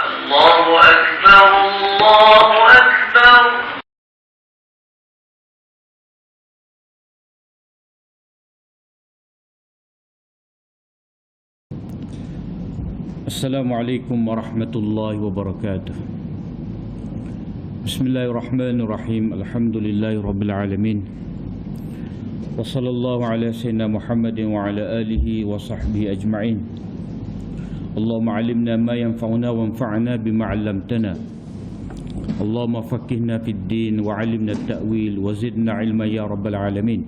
الله أكبر الله أكبر. Assalamualaikum warahmatullahi wabarakatuh. Bismillahirrahmanirrahim. Alhamdulillahirabbil alamin. Wa sallallahu ala sayyidina Muhammadin wa ala alihi wa sahbihi ajma'in. Allahumma 'allimna ma yanfa'una wanfa'na bima 'allamtana. Allahumma faqihna fid din wa 'allimna at-ta'wil wa zidna 'ilman ya rabbal alamin.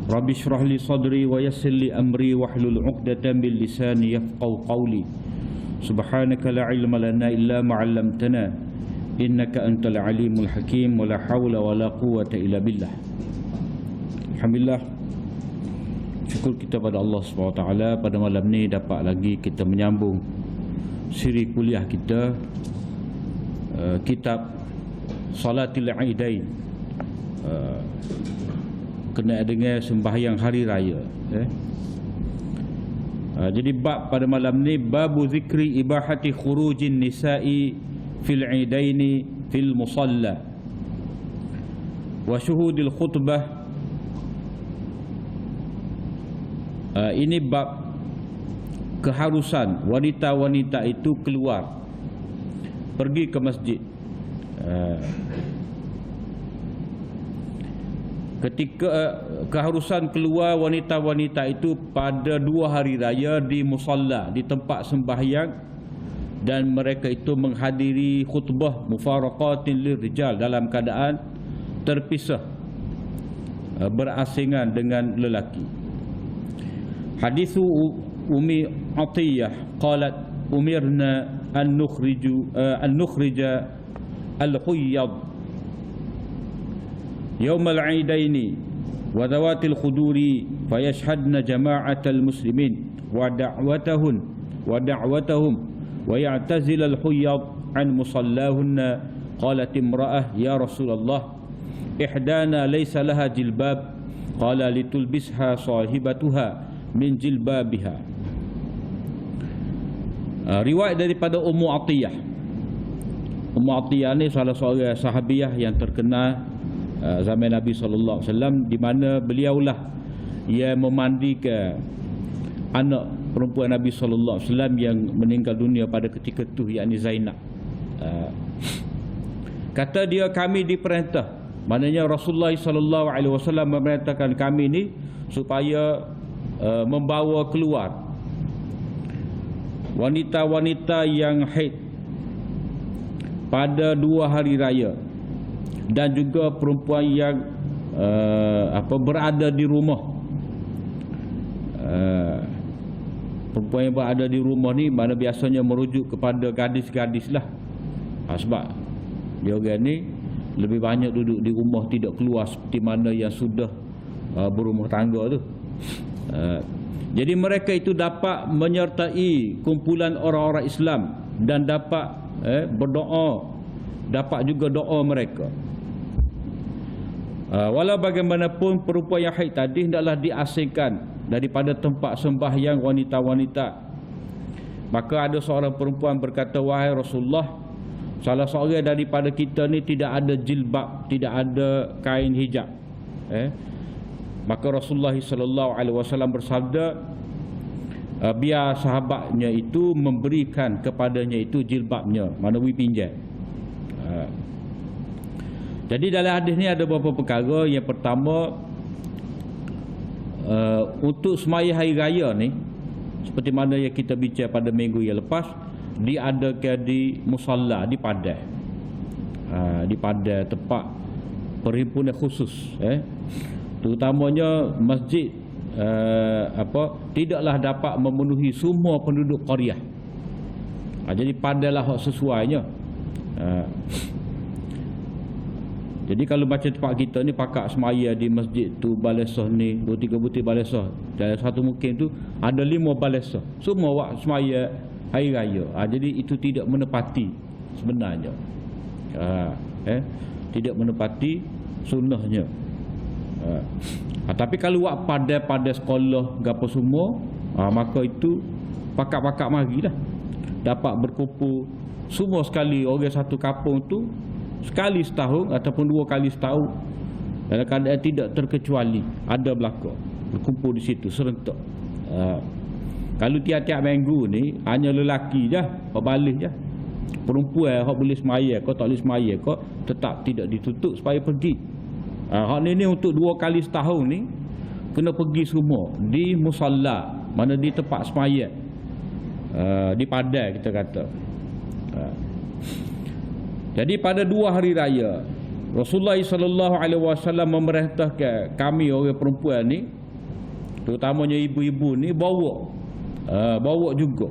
Rabbi shrah li sadri wa yassir li amri wahlul 'uqdatam min lisani yafqahu qawli. Subhanaka la 'ilma lana illa ma 'allamtana innaka antal alimul hakim wa la hawla wa la quwwata illa billah. Alhamdulillah, syukur kita pada Allah SWT pada malam ni dapat lagi kita menyambung siri kuliah kita, kitab Salatul Aidain, kena dengan sembahyang hari raya. Jadi bab pada malam ni, babu zikri ibahati khurujin nisa'i fil aidaini fil musalla wa syuhudil khutbah. Ini bab keharusan wanita-wanita itu keluar pergi ke masjid ketika keharusan keluar wanita-wanita itu pada 2 hari raya di musalla, di tempat sembahyang, dan mereka itu menghadiri khutbah mufaraqatin lirijal dalam keadaan terpisah, berasingan dengan lelaki. Hadithu Ummi Atiyah qalat umirna an nukhrija al-huyyad يوم العيدين وذوات الخدور فيشهدن جماعة المسلمين ودعوتهم ويعتزل الحيض عن مصلاهن. قالت امرأة يا رسول الله إحدانا ليس لها جلباب قال لتلبسها صاحبتها من جلبابها. Riwayat daripada Ummu Atiyah. Ummu Atiyah ni salah seorang sahabiah yang terkenal zaman Nabi SAW, di mana beliaulah yang memandikan anak perempuan Nabi SAW yang meninggal dunia pada ketika itu, yakni Zainab. Kata dia, kami diperintah, maknanya Rasulullah SAW memerintahkan kami ni supaya membawa keluar wanita-wanita yang haid pada 2 hari raya, dan juga perempuan yang berada di rumah. Perempuan yang berada di rumah ni mana biasanya merujuk kepada gadis-gadis lah. Sebab dia orang ni lebih banyak duduk di rumah, tidak keluar seperti mana yang sudah berumah tangga tu. Jadi mereka itu dapat menyertai kumpulan orang-orang Islam dan dapat berdoa, dapat juga doa mereka. Walau bagaimanapun, perempuan yang haid tadi hendaklah diasingkan daripada tempat sembahyang wanita-wanita. Maka ada seorang perempuan berkata, wahai Rasulullah, salah seorang daripada kita ni tidak ada jilbab, tidak ada kain hijab. Maka Rasulullah SAW bersabda, biar sahabatnya itu memberikan kepadanya itu jilbabnya, maknanya pinjam. Jadi dalam hadis ni ada beberapa perkara. Yang pertama, untuk semaya hari raya ni, seperti mana yang kita bincang pada minggu yang lepas, diadakan di musalla, di padang, di padang tempat perhimpunan khusus, terutamanya masjid tidaklah dapat memenuhi semua penduduk qaryah. Jadi padanglah hak sesuainya. Jadi kalau macam tempat kita ni, pakak semaya di masjid tu balesah ni 2-3 butir balesah, dalam satu mungkin tu ada 5 balesah, semua wak semaya hari raya. Jadi itu tidak menepati sebenarnya, tidak menepati sunnahnya. Tapi kalau wak pada sekolah gapo semua, maka itu pakak-pakak marilah. dapat berkumpul semua sekali orang satu kampung tu sekali setahun ataupun 2 kali setahun, dalam keadaan tidak terkecuali ada belaka berkumpul di situ serentak. Kalau tiap-tiap minggu ni hanya lelaki je hok balik je, perempuan hok boleh semaya kau tak boleh semaya kau tetap tidak ditutup supaya pergi. Hak ni untuk 2 kali setahun ni kena pergi semua di musalla, mana di tempat semaya, di padang kita kata. Jadi pada 2 hari raya Rasulullah SAW memerintahkan kami orang perempuan ni, terutamanya ibu-ibu ni, bawa juga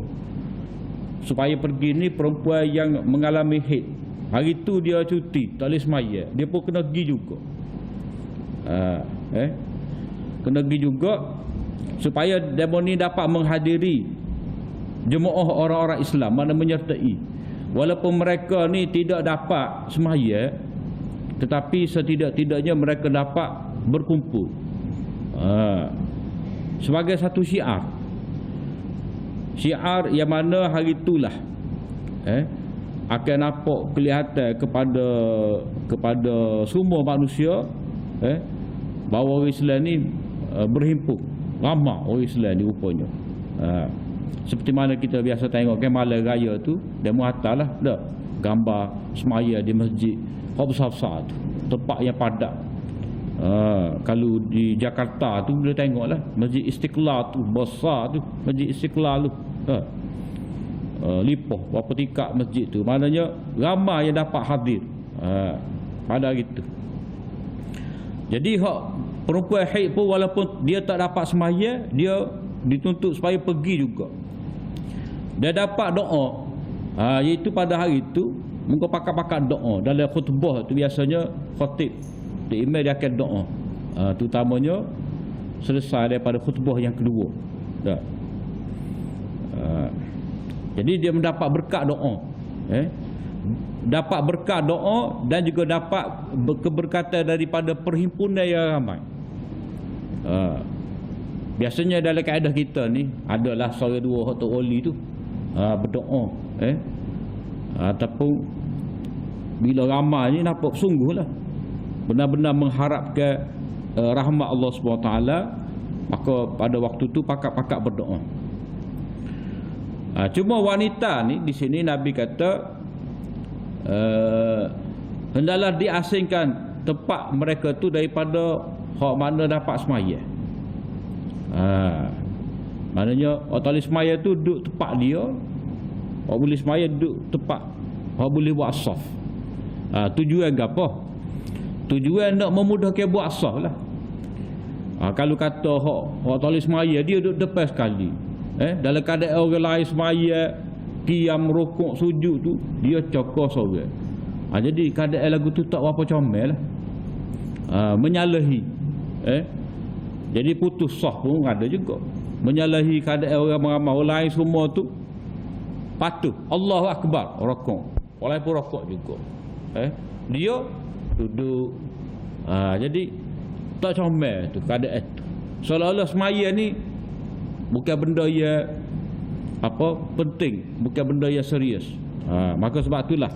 supaya pergi ni perempuan yang mengalami haid. Hari tu dia cuti, tak boleh semaya, dia pun kena pergi juga. Kena pergi juga supaya demo ni dapat menghadiri jemaah orang-orang Islam, mana menyertai. Walaupun mereka ni tidak dapat semaya, tetapi setidak-tidaknya mereka dapat berkumpul sebagai satu syiar yang mana hari itulah akan nampak kelihatan kepada semua manusia bahawa orang Islam ni berhimpun, ramai orang Islam ni rupanya. Seperti mana kita biasa tengok kan malam raya tu, demo atas lah dah gambar semaya di masjid hok besar-besar tu, tempat yang padat. Kalau di Jakarta tu boleh tengok lah Masjid Istiqlal tu, besar tu Masjid Istiqlal tu, lipoh berapa tingkat masjid tu, maknanya ramai yang dapat hadir pada hari tu. Jadi hak perempuan haid pun walaupun dia tak dapat semaya, dia dituntut supaya pergi juga. Dia dapat doa, iaitu pada hari tu muka pakar-pakar doa. Dalam khutbah tu biasanya khatib di imam dia akan doa, terutamanya selesai daripada khutbah yang kedua. Jadi dia mendapat berkat doa, dapat berkat doa dan juga dapat keberkatan daripada perhimpunan yang ramai. Biasanya dalam kaedah kita ni adalah seorang 2 hak oli tu berdoa, ataupun bila ramai ni nampak sungguhlah benar-benar mengharapkan rahmat Allah SWT, maka pada waktu tu pakak-pakak berdoa. Cuma wanita ni di sini Nabi kata hendaklah diasingkan tempat mereka tu daripada hak mana dapat semaya. Maknanya orang tak boleh semaya tu duduk tempat dia, orang boleh semaya duduk tempat orang boleh buat saf. Tujuan apa? Tujuan nak memudahkan buat saf lah. Kalau kata orang tak boleh semaya, dia duduk depan sekali, dalam keadaan orang lain semaya, qiyam, rukuk, sujud tu, dia cokor seorang. Jadi keadaan lagu tu tak apa comel lah, menyalahi. Jadi putus sah pun ada juga, menyalahi keadaan orang ramai. Orang lain semua tu patuh Allahu Akbar, rokok, walaupun rokok juga, dia duduk. Jadi tak comel tu keadaan tu, seolah-olah semaya ni bukan benda yang penting, bukan benda yang serius. Maka sebab itulah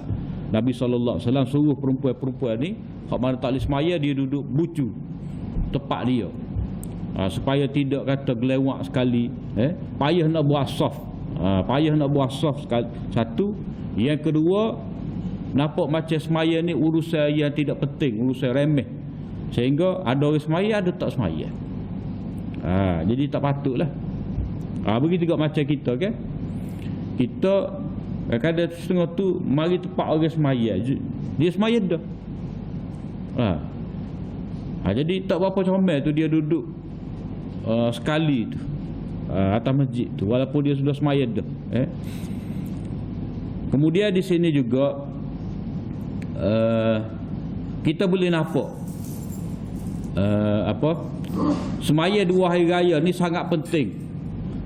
Nabi SAW suruh perempuan-perempuan ni hak mana tak boleh semaya, dia duduk bucu tempat dia, supaya tidak kata gelewak sekali, payah nak buat saf, payah nak buat saf sekali. Satu. Yang kedua, nampak macam semaya ni urusan yang tidak penting, urusan remeh, sehingga ada orang semaya, ada tak semaya. Jadi tak patutlah. Begitu juga macam kita kan, kita kadang setengah tu mari tempat orang semaya, dia semaya dah. Jadi tak berapa comel tu dia duduk sekali tu atas masjid tu, walaupun dia sudah semaya dah. Kemudian di sini juga kita boleh nampak semaya 2 hari raya ni sangat penting,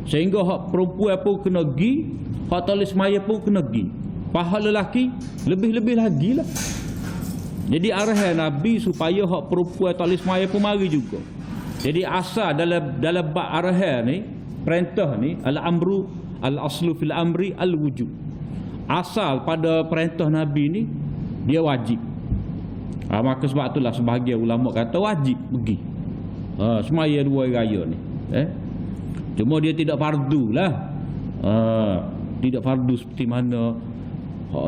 sehingga hak perempuan pun kena pergi, hak tak boleh semaya pun kena pergi. Pahala lelaki lebih-lebih lagi lah. Jadi arahan Nabi supaya hak perempuan tak boleh semaya pun mari juga. Jadi asal dalam bab arahan ni, perintah ni, al-amru al-aslu fil amri al-wujub. asal pada perintah Nabi ni dia wajib. Maka sebab itulah sebahagian ulama kata wajib pergi semaya 2 hari raya ni. Cuma dia tidak fardu lah. Tidak fardu seperti mana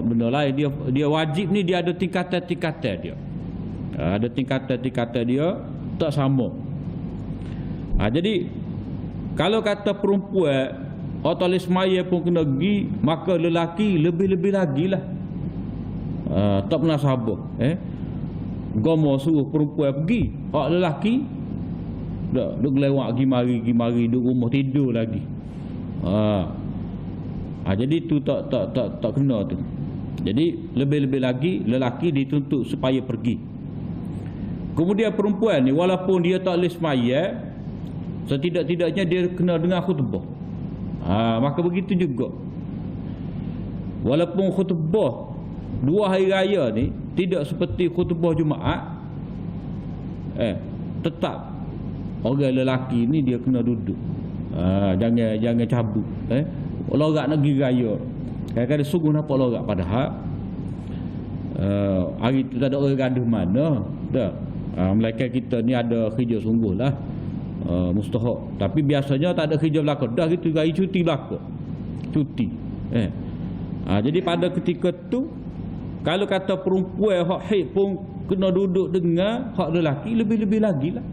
benda lain. Dia wajib ni dia ada tingkatan-tingkatan dia. Ada tingkatan-tingkatan dia tak sama. Jadi kalau kata perempuan tak semaya pun kena pergi, maka lelaki lebih-lebih lagi lah. Tak pernah sabar. Agama suruh perempuan pergi, hak lelaki duk lewat pergi mari duk rumah tidur lagi. Jadi tu tak kena tu. Jadi lebih-lebih lagi lelaki dituntut supaya pergi. Kemudian perempuan ni walaupun dia tak boleh semaya, setidak-tidaknya dia kena dengar khutbah. Maka begitu juga. Walaupun khutbah 2 hari raya ni tidak seperti khutbah Jumaat, tetap orang lelaki ni dia kena duduk. Jangan cabut. Lorak nak pergi raya. Kadang-kadang sungguh nampak lorak, padahal hari tu tak ada orang gaduh mana dah. Melainkan kita ni ada kerja sungguh lah, mustahak. Tapi biasanya tak ada kerja belakang, dah gitu hari cuti belakang, cuti. Jadi pada ketika tu kalau kata perempuan hak haid pun kena duduk dengar, hak lelaki lebih-lebih lagi lah.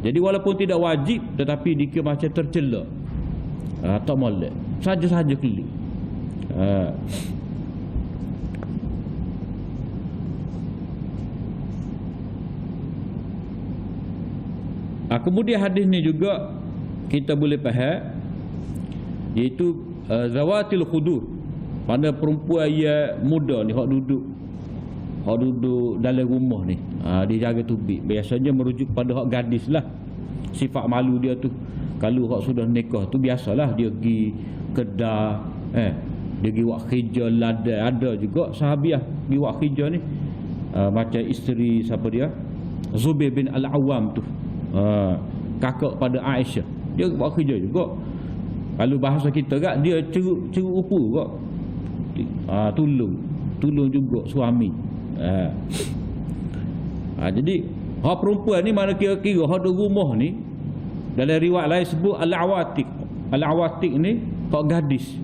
Jadi walaupun tidak wajib, tetapi dikira macam tercela. Tak molek, saja-saja keli. Kemudian hadis ni juga kita boleh faham, iaitu zawatil khudur, pada perempuan yang muda ni hak duduk dalam rumah ni, dia jaga tubik. Biasanya merujuk pada hak gadis lah. Sifat malu dia tu. Kalau hak sudah nikah tu biasalah dia pergi kedai, dia pergi buat kerja ladai. Ada juga sahabiah pergi buat kerja ni, macam isteri siapa dia, Zubair bin Al-Awwam tu, kakak pada Aisyah. Dia buat kerja juga. Kalau bahasa kita kat, dia ceruk rupa juga. Tolong juga suami. Jadi hak perempuan ni mana kira-kira hak di rumah ni, dalam riwayat lain sebut al-awatik ni hak gadis,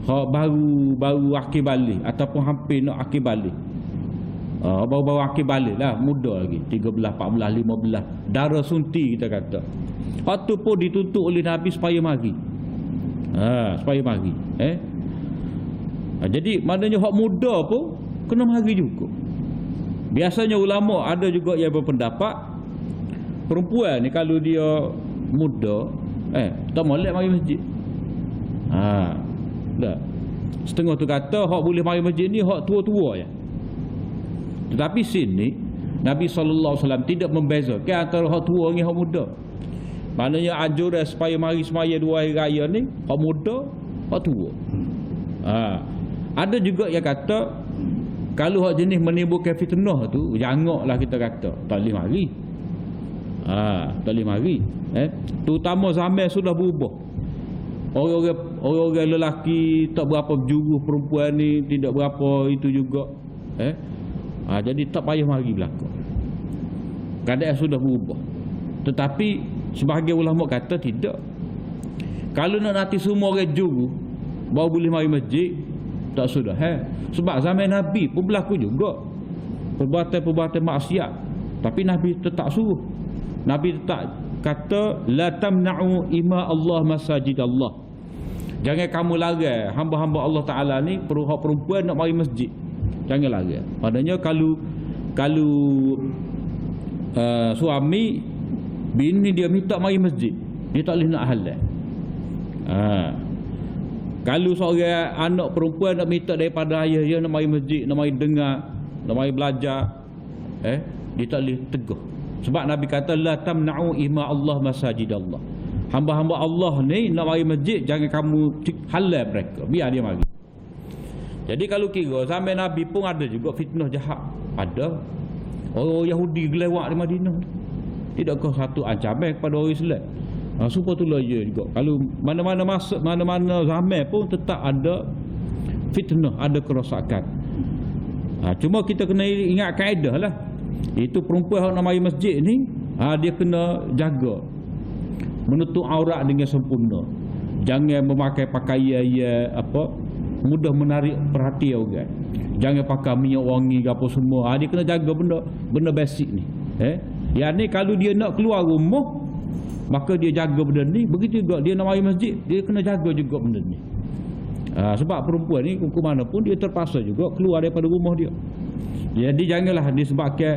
hak baru akil balik ataupun hampir nak akil balik. Baru-baru akil balik lah, muda lagi, 13, 14, 15, darah sunti kita kata. Hak tu pun dituntut oleh Nabi supaya mari. Supaya mari. Jadi maknanya hak muda pun kena mari juga. Biasanya ulama ada juga yang berpendapat perempuan ni kalau dia muda, tak molek mari masjid. Dah. Setengah tu kata hak boleh mari masjid ni hak tua-tua je. Tetapi sini Nabi SAW tidak membezakan antara hak tua dengan hak muda. Maknanya anjuran supaya mari semaya 2 hari raya ni hak muda, hak tua. Ada juga yang kata kalau hak jenis menimbulkan fitnah tu, janganlah kita kata tak boleh mari. Tak boleh mari. Terutama zaman sudah berubah. Orang-orang lelaki tak berapa berjuruh, perempuan ni tidak berapa itu juga. Jadi tak payah mari belakang. Keadaan sudah berubah. Tetapi sebahagian ulama kata tidak. Kalau nak nanti semua orang juruh baru boleh mari masjid, tak sudah. Sebab zaman Nabi pun berlaku juga perbuatan-perbuatan maksiat, tapi Nabi tetap suruh. Nabi tetap kata la tamna'u ima Allah masajid Allah. Jangan kamu larang hamba-hamba Allah Ta'ala ni, perempuan nak mari masjid, jangan larang. Padanya kalau suami bini dia minta mari masjid, dia tak boleh nak halal. Kalau seorang anak perempuan nak minta daripada ayah dia nak mari masjid, nak mari dengar, nak mari belajar, dia tak boleh tegur. Sebab Nabi kata la tamna'u ima Allah masajid Allah. Hamba-hamba Allah ni nak mari masjid, jangan kamu halal mereka, biar dia mari. Jadi kalau kira zaman Nabi pun ada juga fitnah jahat. Ada orang Yahudi gelawak di Madinah. Tidakkah satu ancaman kepada orang Islam? Supaya itulah je juga. Kalau mana-mana masuk, mana-mana zaman pun tetap ada fitnah, ada kerosakan. Cuma kita kena ingat kaedah lah. Itu perempuan yang nak mari masjid ni, dia kena jaga menutup aurat dengan sempurna. Jangan memakai pakaian yang mudah menarik perhatian orang. Jangan pakai minyak wangi ke apa semua. Dia kena jaga benda basic ni. Yang ni kalau dia nak keluar rumah, maka dia jaga benda ni. Begitu juga dia nak mari masjid, dia kena jaga juga benda ni. Sebab perempuan ni ke mana pun dia terpaksa juga keluar daripada rumah dia. Jadi janganlah disebabkan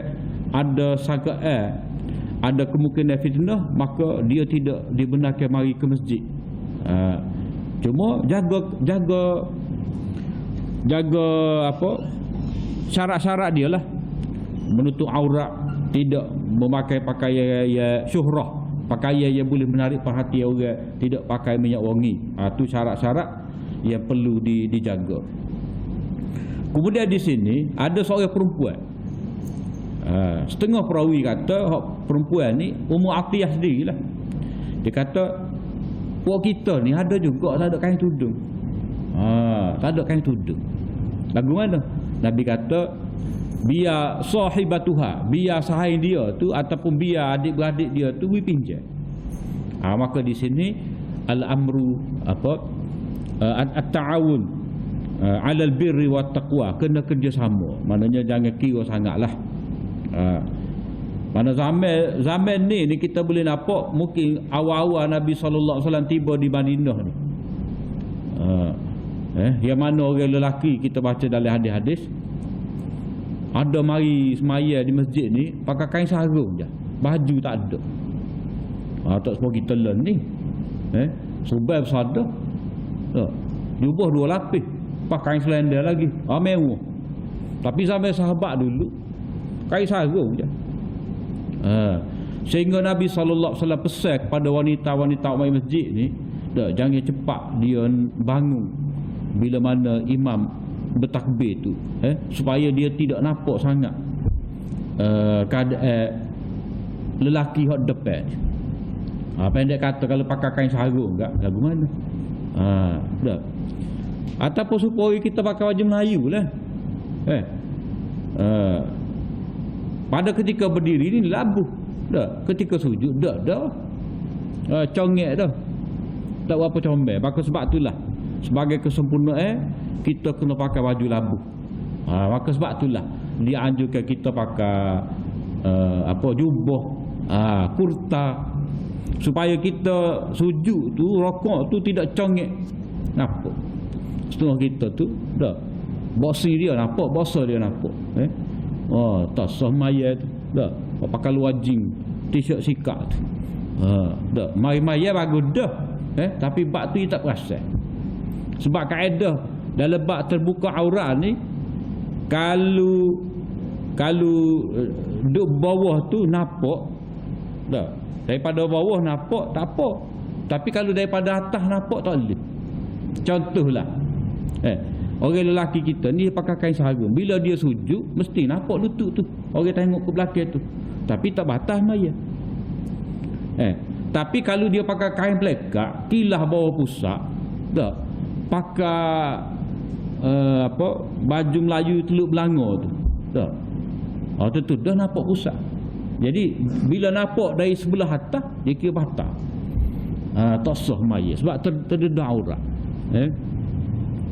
ada ada kemungkinan fitnah, maka dia tidak dibenarkan mari ke masjid. Cuma jaga syarat-syarat dia lah. Menutup aurat, tidak memakai pakaian yang syuhrah, pakaian yang boleh menarik perhatian orang, tidak pakai minyak wangi. Itu syarat-syarat yang perlu dijaga. Kemudian di sini ada seorang perempuan. Setengah perawi kata perempuan ni Ummu Atiyah sendirilah. Dia kata puak kita ni ada juga tak ada kain tudung. Tak ada kain tudung. Lagu mana? Nabi kata biar sahibatuha, biar sahai dia tu ataupun biar adik-beradik dia tu pinjam. Maka di sini al-amru at-ta'awun 'alal birri wat taqwa, kena kerjasama. Maknanya jangan kira sangatlah. Pada zaman ni kita boleh nampak mungkin awal-awal Nabi sallallahu alaihi wasallam tiba di Madinah ni. Yang mana orang lelaki kita baca dalam hadis-hadis ada mari semaya di masjid ni pakai kain sarung je, baju tak ada. Tak semua kita learn ni. Subab sadar. Jubah 2 lapis, pakai kain selendang lagi. Mewah. Tapi sampai sahabat dulu kain sarung je. Sehingga Nabi sallallahu alaihi wasallam pesan kepada wanita-wanita umat masjid ni, jangan cepat dia bangun bila mana imam bertakbir tu, supaya dia tidak nampak sangat keadaan lelaki hak depan. Pendek kata kalau pakai kain sarung enggak lagu mana? Tak. Ataupun supaya kita pakai baju Melayu lah. Pada ketika berdiri ni labuh. Tak. Ketika sujud dah. Congek dah. Tak berapa comel. Maka sebab itulah sebagai kesempurnaan kita kena pakai baju labuh. Maka sebab itulah dia anjurkan kita pakai jubah, kurta, supaya kita sujud tu, rokok tu tidak congek. Nampak setengah kita tu dah bosi dia nampak, bosa dia nampak. Tak sah maya tu dah pakai luajing, t-shirt sikap tu. Dah maya bagus dah. Tapi bab tu dia tak perasan. Sebab kaedah dalam bab terbuka aurat ni, kalau duduk bawah tu nampak dah, daripada bawah nampak tak apa. Tapi kalau daripada atas nampak tak boleh. Contohlah orang lelaki kita ni pakai kain sarung, bila dia sujud mesti nampak lutut tu, orang tengok ke belakang tu, tapi tak batas maya. Tapi kalau dia pakai kain pelekak, kilah bawah pusat, tak pakai baju Melayu Teluk Belanga tu, tak tu dah nampak pusat. Jadi bila nampak dari sebelah atas, dia kira batal. Tak sah maya sebab terdedah aurat.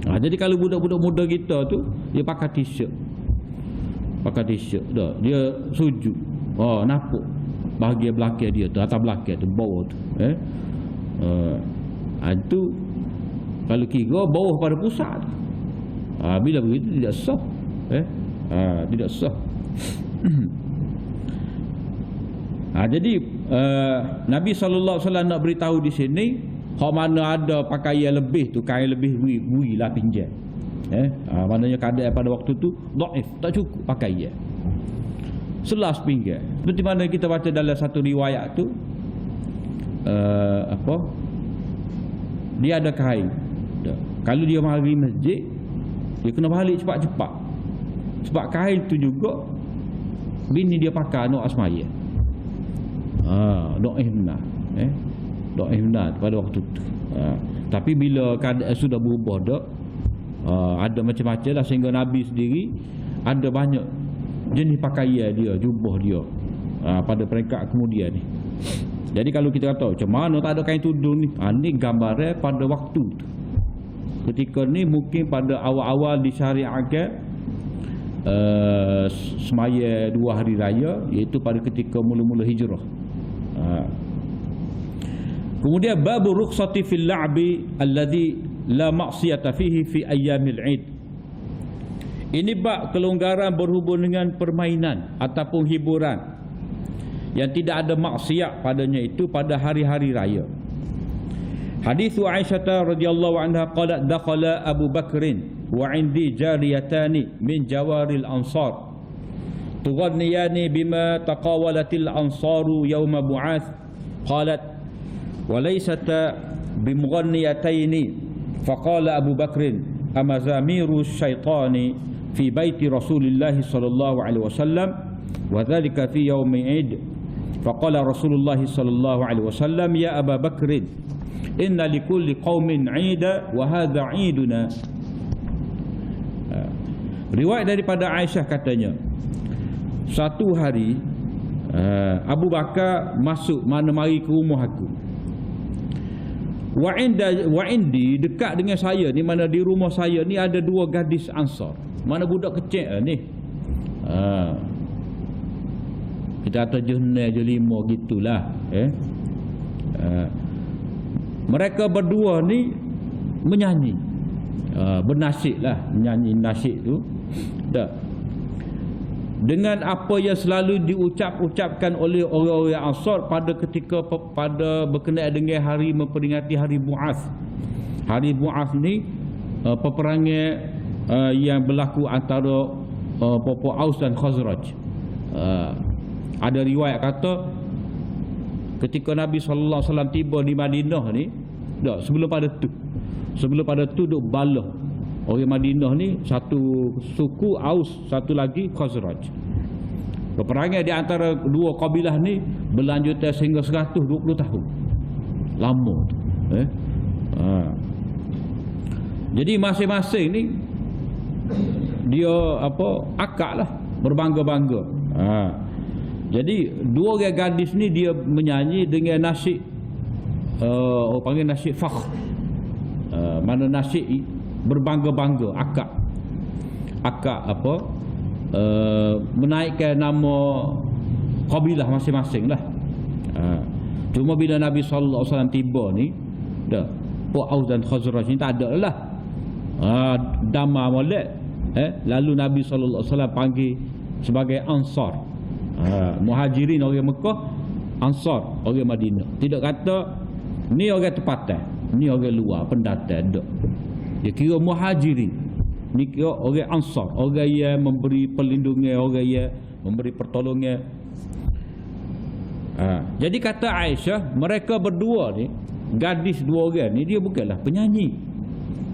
Jadi kalau budak-budak muda kita tu dia pakai t-shirt, dah dia sujud, nampak bahagian belakang dia tu, atas belakang tu, bawah tu. Itu kalau kira bawah pada pusat. Bila begitu tidak sah. Tidak sah. Jadi Nabi sallallahu alaihi wasallam nak beritahu di sini, hak mana ada pakaian lebih tu, kain lebih bui lah pinjam. Maknanya keadaan pada waktu tu dhaif, tak cukup pakaian. Selas pinggan. Seperti mana kita baca dalam satu riwayat tu, dia ada kain. Kalau dia mari masjid, dia kena balik cepat-cepat. Sebab kain tu juga bini dia pakai nak asmaya. Doa benar. Doa benar pada waktu tu. Tapi bila keadaan sudah berubah dah, Ada macam-macam lah, sehingga Nabi sendiri ada banyak jenis pakaian dia, jubah dia pada peringkat kemudian ni. Jadi kalau kita kata macam mana tak ada kain tudung ni, ni gambarnya pada waktu tu. Ketika ni mungkin pada awal-awal disyariatkan semaya 2 hari raya, iaitu pada ketika mula-mula hijrah. Kemudian babu rukhsati fil la'bi alladhi la ma'siyata fihi fi ayyamil 'id. Ini bab kelonggaran berhubung dengan permainan ataupun hiburan yang tidak ada maksiat padanya itu pada hari-hari raya. Hadis Aisyah radhiyallahu anha qalat dakhala Abu Bakrin wa 'indi jariyatani min jawaril ansar tughanniyani bima taqawalatil ansaru yawma bu'ath qalat wa laysata bimughanniyataini faqala Abu Bakrin amazamiru syaitani fi baiti Rasulillah sallallahu alaihi wasallam wa dhalika fi yaumi 'id faqala Rasulullah sallallahu alaihi wasallam ya Abu Bakrin inna likulli qaumin 'ida wa hadha 'iduna. Riwayat daripada Aisyah katanya, satu hari Abu Bakar masuk mari ke rumah aku. Wa indi dekat dengan saya ni, mana di rumah saya ni ada 2 gadis Ansar. Mana budak kecil ni. Kita kata jenah je 5 gitulah. Mereka berdua ni menyanyi, bernasyid lah, menyanyi nasyid tu. Tak. Dengan apa yang selalu diucapkan oleh orang-orang Ansar pada ketika pada berkenaan dengan hari memperingati hari Bu'ath. Hari Bu'ath ni peperangan yang berlaku antara Puak Aus dan Khazraj. Ada riwayat kata ketika Nabi sallallahu alaihi wasallam tiba di Madinah ni, sebelum pada tu duk balah orang Madinah ni, satu suku Aus, satu lagi Khazraj. Peperangan di antara 2 kabilah ni berlanjut sehingga 120 tahun. Lama tu. Jadi masing-masing ni dia akak lah, berbangga-bangga. Jadi 2 orang gadis ni dia menyanyi dengan nasyid, orang panggil nasyid fakhr. Mana nasyid berbangga-bangga, akak menaikkan nama kabilah masing-masing lah. Cuma bila Nabi sallallahu alaihi wasallam tiba ni, dah Puak Aus dan Khazraj ni tak ada lah. Damai molek. Lalu Nabi sallallahu alaihi wasallam panggil sebagai Ansar. Muhajirin orang Mekah, Ansar orang Madinah. Tidak kata ni orang tempatan, ni orang luar pendatang, tak. Dia kira Muhajirin, ni kira orang Ansar, orang yang memberi perlindungan, orang yang memberi pertolongan. Jadi kata Aisyah, mereka berdua ni, gadis 2 orang ni, dia bukanlah penyanyi.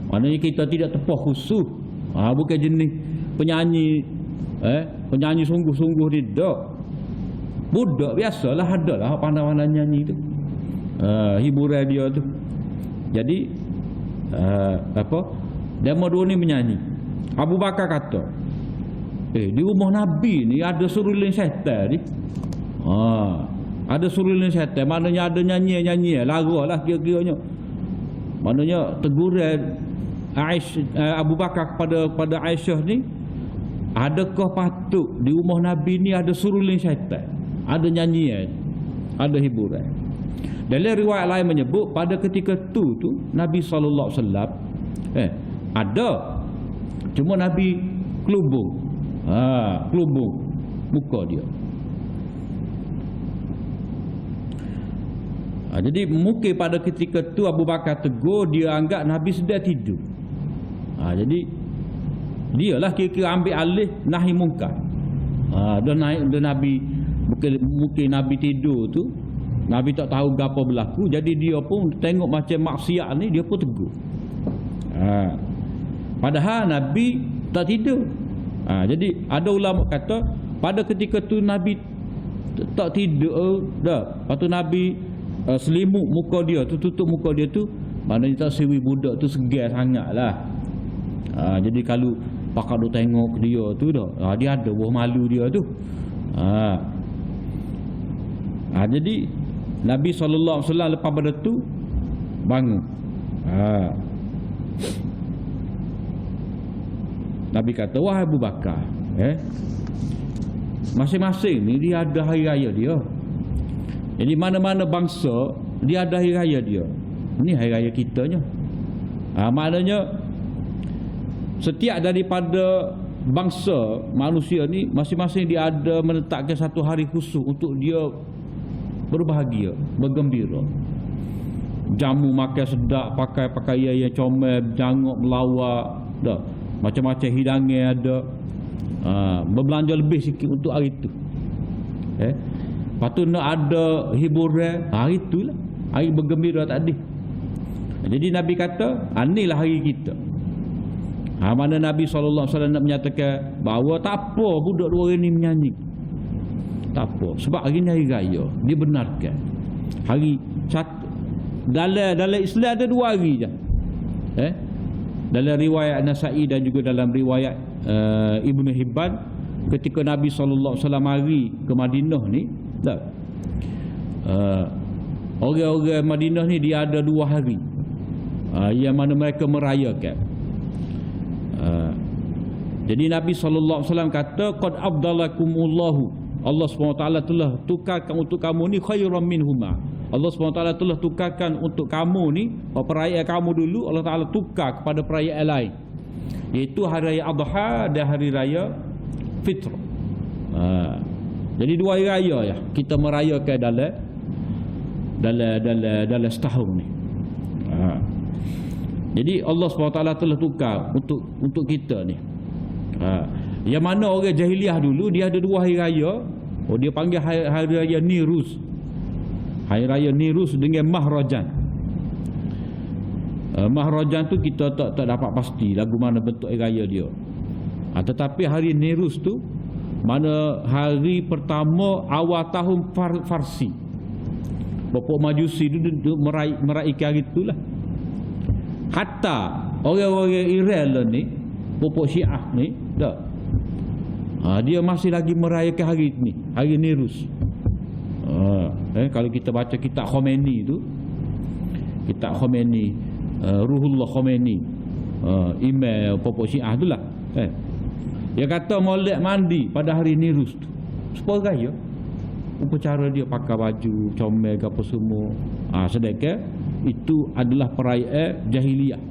Maknanya kita tidak tepuh khusus. Bukan jenis penyanyi penyanyi sungguh-sungguh ni, tak. Budak biasalah, adalah pandai-pandai nyanyi tu. Hiburan dia tu. Jadi demo 2 ni menyanyi. Abu Bakar kata, di rumah Nabi ni ada suruling syaitan ni. Ada suruling syaitan, maknanya ada nyanyi-nyanyi, lara lah kira-kiranya. Maknanya teguran Abu Bakar kepada Aisyah ni, adakah patut di rumah Nabi ni ada suruling syaitan, ada nyanyian, ada hiburan. Dalam riwayat lain menyebut pada ketika tu Nabi sallallahu alaihi wasallam ada, cuma Nabi kelubung muka dia. Jadi mungkin pada ketika tu Abu Bakar tegur, dia anggap Nabi sedang tidur. Jadi dialah kira-kira ambil alih nahi mungkar. Dan Nabi mungkin Nabi tidur tu, Nabi tak tahu apa berlaku, jadi dia pun tengok macam maksiat ni, dia pun tegur. Padahal Nabi tak tidur. Jadi ada ulama kata pada ketika tu Nabi tak tidur dah. Lepas tu Nabi selimut muka dia tu, tutup muka dia tu, maknanya tak sewi budak tu segar sangatlah. Jadi kalau pakak duk tengok dia tu dah, dia ada buah malu dia tu. Jadi Nabi SAW lepas pada tu bangun. Nabi kata, wahai Abu Bakar, masing-masing ni dia ada hari raya dia. Jadi mana-mana bangsa dia ada hari raya dia. Ini hari raya kitanya. Maknanya setiap daripada bangsa manusia ni masing-masing dia ada menetapkan satu hari khusus untuk dia berbahagia, bergembira. Jamu makan sedap, pakai pakaian yang comel, jangok melawak, dah macam-macam hidangan ada. Berbelanja lebih sikit untuk hari itu. Lepas tu nak ada hiburan, hari itulah hari bergembira tadi. Jadi Nabi kata, inilah hari kita. Mana Nabi SAW nak menyatakan bahawa tak apa budak dua hari ni menyanyi, tak apa, sebab hari ni hari raya. Dia benarkan hari satu. Dalam Islam ada 2 hari je. Dalam riwayat Nasa'i dan juga dalam riwayat Ibnu Hibban, ketika Nabi SAW mari ke Madinah ni, orang-orang Madinah ni dia ada 2 hari yang mana mereka merayakan. Jadi Nabi SAW kata, qad abdalakumullahu, Allah SWT telah tukarkan untuk kamu ni khairan minhuma. Allah SWT telah tukarkan untuk kamu ni, perayaan kamu dulu Allah Ta'ala tukar kepada perayaan lain, iaitu hari raya Adha dan hari raya Fitr. Jadi 2 hari raya ya kita merayakan dalam setahun ni. Jadi Allah SWT telah tukar untuk kita ni. Yang mana orang jahiliah dulu dia ada 2 hari raya. Dia panggil hari raya Nirus. Hari raya Nirus dengan Mahrajan. Mahrajan tu kita tak dapat pasti lagu mana bentuk hari raya dia. Tetapi hari Nirus tu mana hari pertama awal tahun Farsi. Bapak Majusi tu meraihkan hari itulah. Hatta orang-orang Iran ni, bapak Syiah ni, dia masih lagi merayakan hari ni, hari Nirus. Kalau kita baca kitab Khomeini tu, kitab Khomeini, Ruhullah Khomeini, imam bapak Syiah tu lah, dia kata molek mandi pada hari Nirus tu supaya raya. Upacara dia pakai baju comel ke apa semua. Sedangkan itu adalah perayaan jahiliyah,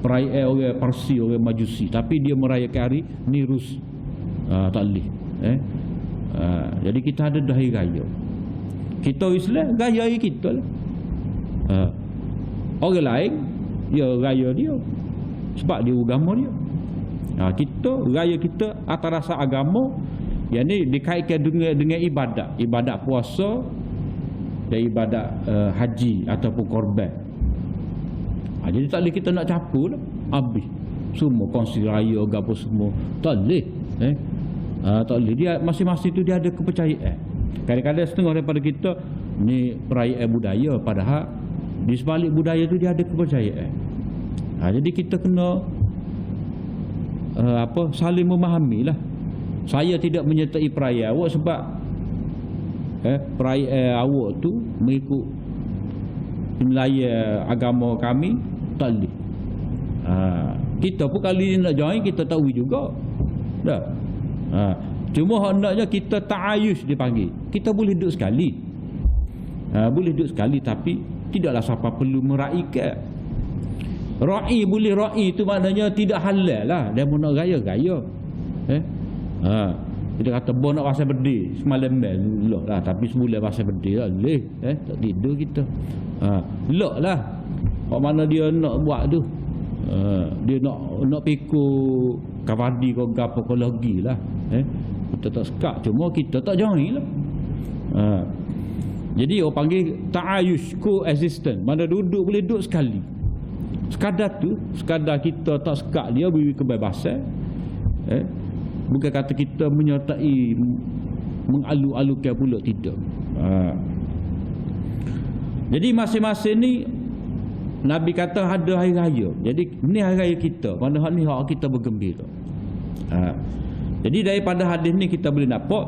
perayaan orang Parsi, orang Majusi, tapi dia merayakan hari Nirus. Tak boleh. Jadi kita ada hari raya. Kita Islam raya hari kita lah. Orang lain dia raya dia sebab dia agama dia. Kita raya kita atas rasa agama, yang ni dikaitkan dengan ibadat puasa dan ibadat haji ataupun korban. Jadi tak boleh kita nak capur lah habis semua kongsi raya ke apa semua, tak boleh. Tak boleh. Dia masing-masing tu dia ada kepercayaan. Kadang-kadang setengah daripada kita ni perayaan budaya, padahal di sebalik budaya tu dia ada kepercayaan. Jadi kita kena saling memahami lah. Saya tidak menyertai perayaan awak sebab perayaan awak tu mengikut nilai agama kami, tak boleh. Kita pun kali nak join kita tahu juga dah. Cuma hendaknya kita ta'ayush dipanggil. Kita boleh duduk sekali, boleh duduk sekali, tapi tidaklah siapa perlu meraihkan. Ra'i boleh, ra'i itu maknanya tidak halal lah. Dia nak gaya-gaya. Kita kata bon nak pasal berdeh semalam lok lah, tapi semula pasal berdeh lah leh, tak tidur kita. Lok lah apa mana dia nak buat tu. Dia nak pikul kavadi kau gapo kau lagi lah. Kita tak sekak, cuma kita tak join lah. Jadi orang panggil ta'ayush, coexistence, mana duduk boleh duduk sekali. Sekadar tu, sekadar kita tak sekak dia beri kebebasan. Bukan kata kita menyertai mengalu-alukan pula, tidak. Jadi masing-masing ni Nabi kata ada hari raya. Jadi ni hari raya kita. Mana hak ni hak kita bergembira. Jadi daripada hadis ni kita boleh nampak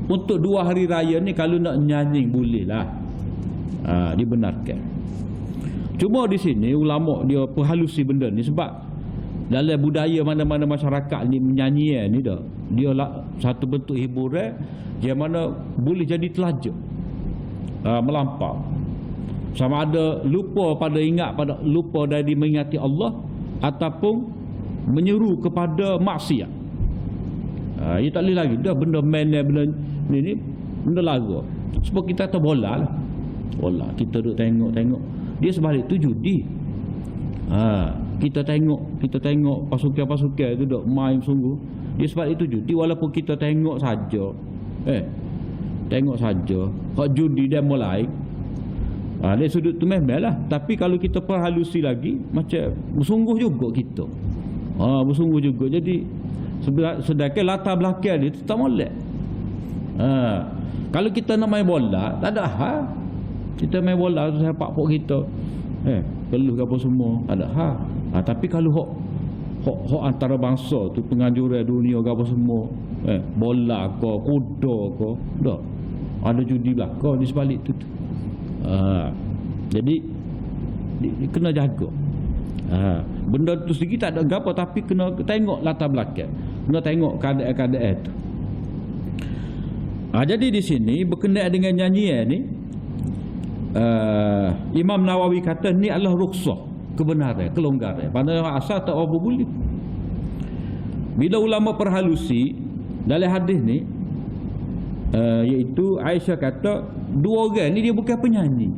untuk 2 hari raya ni kalau nak nyanyi boleh lah. Dibenarkan. Cuma di sini ulama dia perhalusi benda ni sebab dalam budaya mana-mana masyarakat ni menyanyi ni dah. Dia lah satu bentuk hiburan yang mana boleh jadi telajak. Melampau. Sama ada lupa dari mengingati Allah ataupun menyeru kepada maksiat. Ia tak boleh lagi dah benda main benda ni benda lagu. Sebab kita tahu bola lah. Bola kita duk tengok dia sebalik tu judi. Kita tengok pasukan-pasukan tu duk main sungguh. Dia sebalik tu judi walaupun kita tengok saja. Tengok saja. Hak judi dia mulai. Dari sudut tu memang lah. Tapi kalau kita perhalusi lagi macam bersungguh juga kita. Bersungguh juga. Jadi sedangkan latar belakang dia tetap molek. Kalau kita nak main bola tak ada hal. Kita main bola tu sepak pok kita. Perlu ke apa semua ada hal. Tapi kalau hak antara bangsa tu penganjuran dunia ke apa semua, bola ke kuda ke dah ada judi belaka di sebalik tu. Jadi kena jaga. Benda tu sendiri tak ada apa tapi kena tengok latar belakang. Kena tengok keadaan-keadaan tu. Jadi di sini berkenaan dengan nyanyian ni Imam Nawawi kata ni adalah rukhsah, kebenaran, kelonggaran. Pada asal tak apa boleh. Bila ulama perhalusi dalam hadis ni iaitu Aisyah kata 2 orang ni dia bukan penyanyi.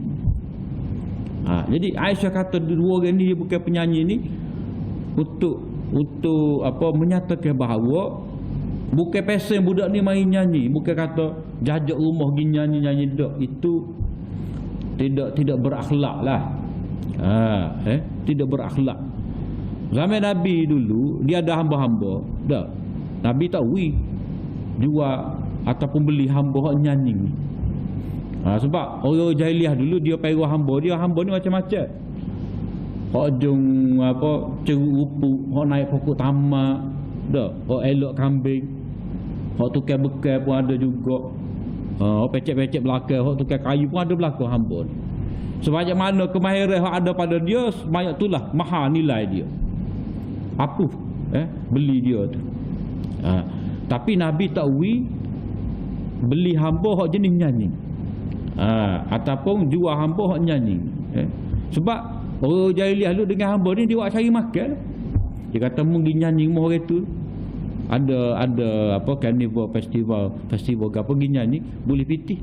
Jadi Aisyah kata 2 orang ni dia bukan penyanyi ni untuk apa menyatakan bahawa bukan pesen budak ni main nyanyi, bukan kata jajak rumah pergi nyanyi dak. Itu tidak berakhlak lah. Tidak berakhlak. Zaman Nabi dulu dia ada hamba-hamba dak. Nabi tak jual ataupun beli hamba hak nyanyi ni. Sebab orang jahiliah dulu dia perah hamba ni macam-macam. Hak jung ceruk rupu, hak naik pokok tamak, dah. Hak elok kambing. Hak tukar bekal pun ada juga. Hak pecek-pecek belakang, hak tukar kayu pun ada belakang hamba ni. Sebanyak mana kemahiran hak ada pada dia, sebanyak itulah mahal nilai dia. Apa? Beli dia tu. Tapi Nabi tak beli hamba hak jenis nyanyi. Ataupun jual hamba hak nyanyi. Sebab orang jahiliah lu dengan hamba ni dia buat cari makan. Dia kata mungkin nyanyi mau orang tu ada apa carnival festival ke apa pergi nyanyi boleh pitih.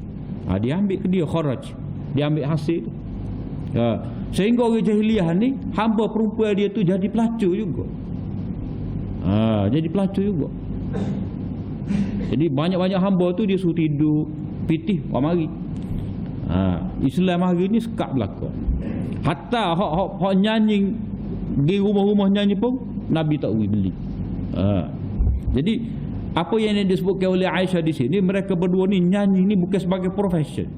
Dia ambil ke dia kharaj. Dia ambil hasil tu. Sehingga orang jahiliah ni hamba perempuan dia tu jadi pelacur juga. Jadi pelacur juga. Jadi banyak-banyak hamba tu dia suruh tidur pitih mari. Islam hari ni sekat belaka. Hatta hak nyanyi di rumah-rumah nyanyi pun Nabi tak beli. Jadi apa yang disebutkan oleh Aisyah di sini, mereka berdua ni nyanyi ni bukan sebagai profession.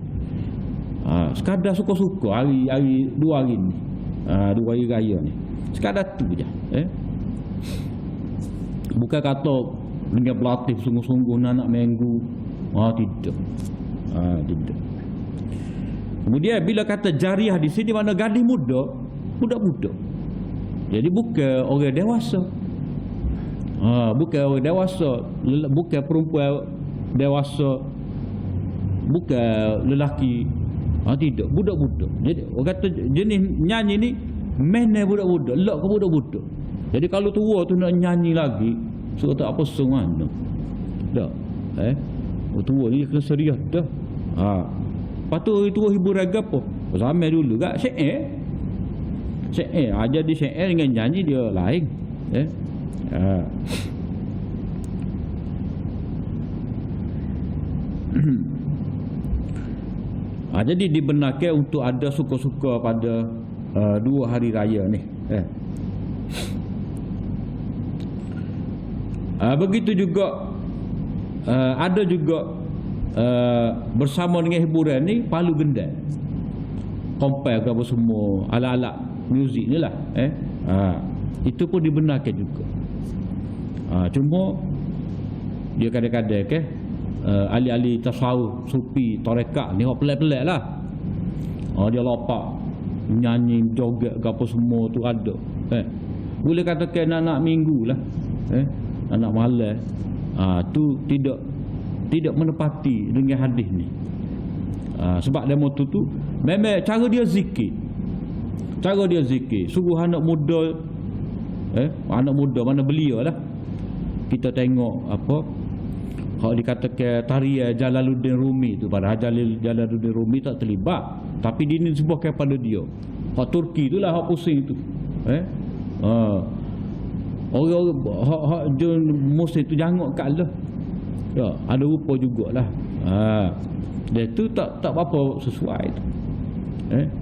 Sekadar suka-suka hari 2 hari ni. 2 hari raya ni. Sekadar tu je. Bukan kata dengan berlatih sungguh-sungguh nak minggu. Tidak. Tidak. Kemudian bila kata jariah di sini mana gadis muda, budak-budak. Jadi bukan orang dewasa. Bukan orang dewasa, bukan perempuan dewasa, bukan lelaki. Tidak, budak-budak. Jadi orang kata jenis nyanyi ni mana budak-budak, lak ke budak-budak. Jadi kalau tua tu nak nyanyi lagi, suruh tak apa sung mana. Dak. Tua ni kena serius dah. Lepas tu itu hiburan apa? Zaman dulu kat syair. Jadi syair dengan nyanyi dia lain. Jadi dibenarkan untuk ada suka-suka pada 2 hari raya ni. Begitu juga ada juga bersama dengan hiburan ni palu gendang, kompai ke apa semua, alat-alat muzik ni lah. Itu pun dibenarkan juga. Cuma dia kadang-kadang ahli-ahli tasawuf, sufi, tarekat ni pelik-pelik lah. Dia lopak nyanyi, joget ke apa semua tu ada. Boleh katakan anak minggu lah. Anak malam. Tu tidak menepati dengan hadis ni. Sebab demo tu memang cara dia zikir. Cara dia zikir. Suruh anak muda, anak muda mana belia lah. Kita tengok apa kalau dikatakan tarian Jalaluddin Rumi tu, pada Jalaluddin Rumi tak terlibat, tapi dinisbahkan kepada dia. Hak Turki tu lah hak pusing tu. Orang hak muslim tu jangok kat Allah. Ya, ada rupa jugalah. Dia tu tak apa sesuai tu.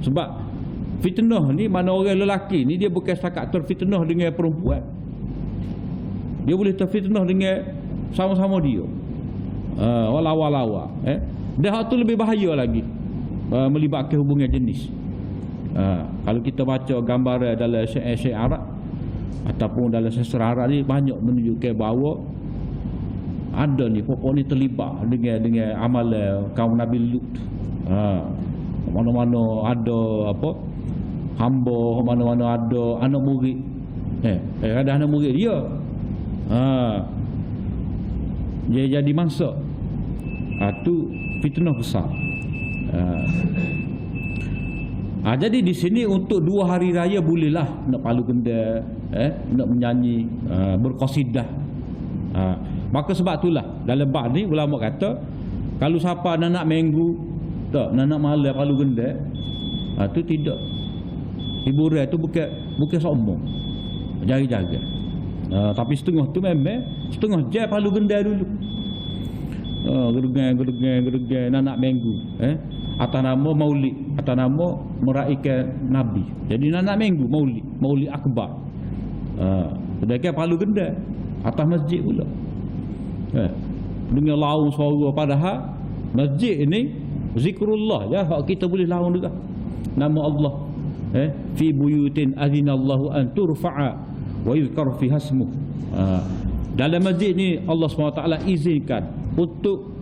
Sebab fitnah ni, mana orang lelaki ni dia bukan setakat terfitnah dengan perempuan. Dia boleh terfitnah dengan sama-sama dia. Lawa-lawa. Dan hak tu lebih bahaya lagi, melibatkan hubungan jenis. Kalau kita baca gambaran dalam syair-syair Arab ataupun dalam sastra Arab ni, banyak menunjukkan bahawa ada ni pokok ni terlibat dengan amalan kaum Nabi Lut. Mana-mana ada apa hamba, mana-mana ada anak murid. Ada anak murid dia. Dia jadi mangsa. Tu fitnah besar. Jadi di sini untuk 2 hari raya bolehlah nak palu genda, nak menyanyi, berqasidah. Maka sebab itulah dalam bab ni ulama kata kalau siapa nak minggu tak nak malam palu genda, tu tidak. Hiburan tu bukan sombong. Jaga-jaga. Tapi setengah tu memang setengah jam palu genda dulu. Gergang nak minggu, atas nama maulid, atas nama meraihkan Nabi. Jadi nak minggu maulid akbar. Sedangkan palu genda atas masjid pula. Dengan laung suara, padahal masjid ini zikrullah, ya, kita boleh laung juga nama Allah. Fi buyutin azinallahu an turfa'a wa yuzkar fiha ismuh. Dalam masjid ni Allah SWT izinkan untuk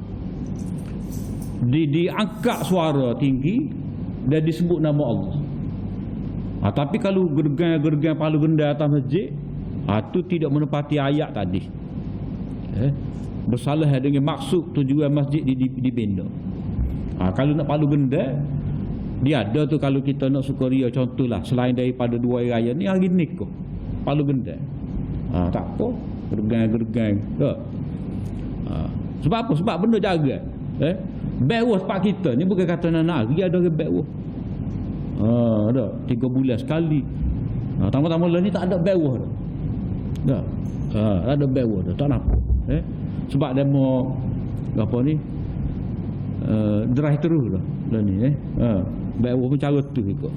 diangkat suara tinggi dan disebut nama Allah. Tapi kalau gergang palu genda atas masjid, itu tidak menepati ayat tadi. Bersalah dengan maksud tujuan masjid dibina. Kalau nak palu genda, dia ada tu. Kalau kita nak sukaria, contohlah selain daripada 2 hari raya ni, hari nikah palu genda. Tak apa, gergang tak. Sebab apa? Sebab benda jaga. Bawah tempat kita ni bukan kata nak hari ada ke bawah. Ada 3 bulan sekali. Tambah-tambah lah ni tak ada bawah dah. Tak. Tak ada bawah dah. Tak nampak. Sebab dia mau apa ni? Drive terus dah ni. Bawah pun cara tu ikut.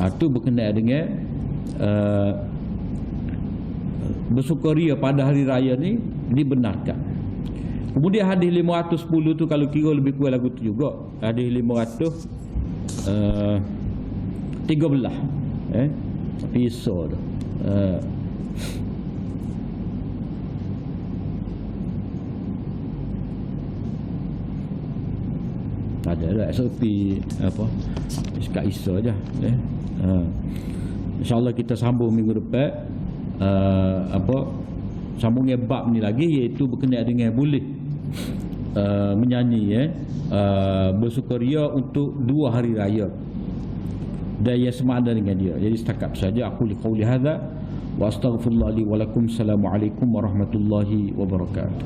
Itu berkenaan dengan bersukaria pada hari raya ni dibenarkan. Kemudian hadis 510 tu kalau kira lebih kurang lagu tu juga. Hadis 513 pisau tu. Ada lah SOP apa sekat iso aja. InsyaAllah kita sambung minggu depan sambungnya bab ni lagi, iaitu berkenaan dengan boleh menyanyi bersukaria untuk 2 hari raya dan ia semakna dengan dia. Jadi setakat saja aku liqauli hadza wa astaghfirullah li wa lakum. Assalamualaikum warahmatullahi wabarakatuh.